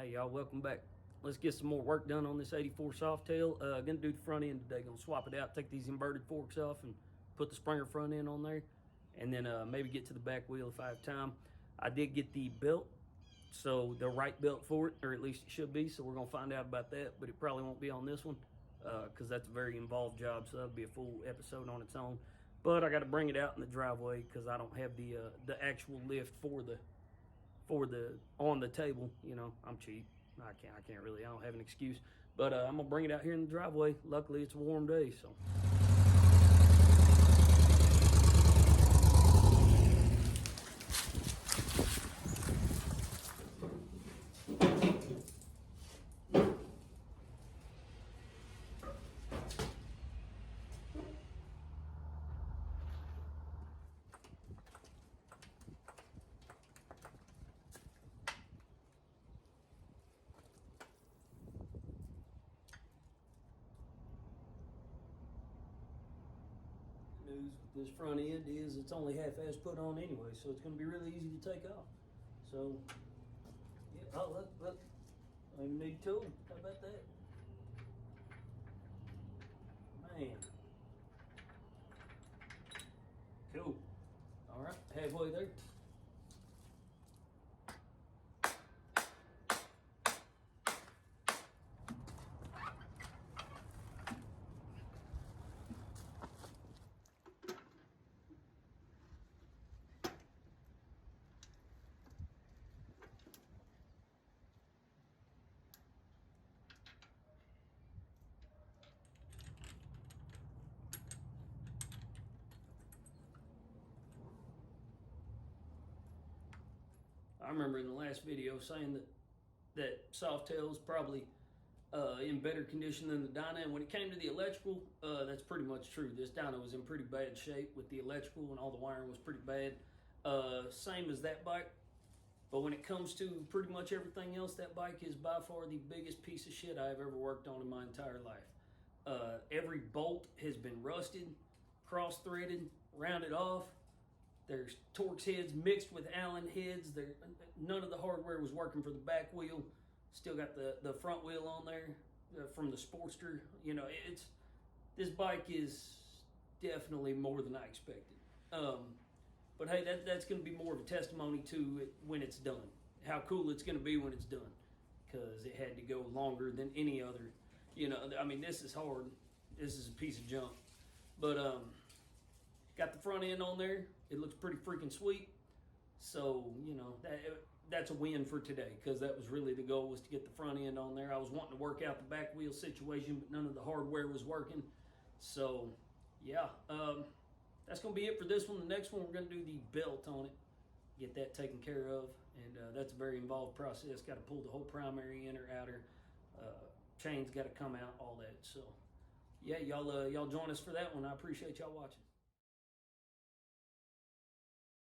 Hey y'all, welcome back. Let's get some more work done on this 84 Softail. Gonna do the front end today. Gonna swap it out, take these inverted forks off and put the Springer front end on there. And then maybe get to the back wheel if I have time. I did get the belt, so the right belt for it, or at least it should be. So we're gonna find out about that, but it probably won't be on this one because that's a very involved job. So that'll be a full episode on its own. But I got to bring it out in the driveway because I don't have the actual lift for the on the table. You know, I'm cheap. I can't really, I don't have an excuse. But I'm gonna bring it out here in the driveway. Luckily it's a warm day, so. News with this front end is it's only half-ass put on anyway, so it's going to be really easy to take off. So, yeah, oh, look, I don't even need a tool. How about that? Man. Cool. All right, halfway there. I remember in the last video saying that Softail is probably in better condition than the dyno, and when it came to the electrical, that's pretty much true. This dyno was in pretty bad shape with the electrical, and all the wiring was pretty bad. Same as that bike, but when it comes to pretty much everything else, that bike is by far the biggest piece of shit I've ever worked on in my entire life. Every bolt has been rusted, cross-threaded, rounded off. There's Torx heads mixed with Allen heads. None of the hardware was working for the back wheel. Still got the front wheel on there from the Sportster. You know, this bike is definitely more than I expected. But hey, that's going to be more of a testimony to it when it's done. How cool it's going to be when it's done. Because it had to go longer than any other. You know, I mean, this is hard. This is a piece of junk. But got the front end on there. It looks pretty freaking sweet. So, you know, that's a win for today because that was really the goal, was to get the front end on there. I was wanting to work out the back wheel situation, but none of the hardware was working. So, yeah, that's going to be it for this one. The next one, we're going to do the belt on it, get that taken care of. And that's a very involved process. Got to pull the whole primary, inner, outer. Chains got to come out, all that. So, yeah, y'all join us for that one. I appreciate y'all watching.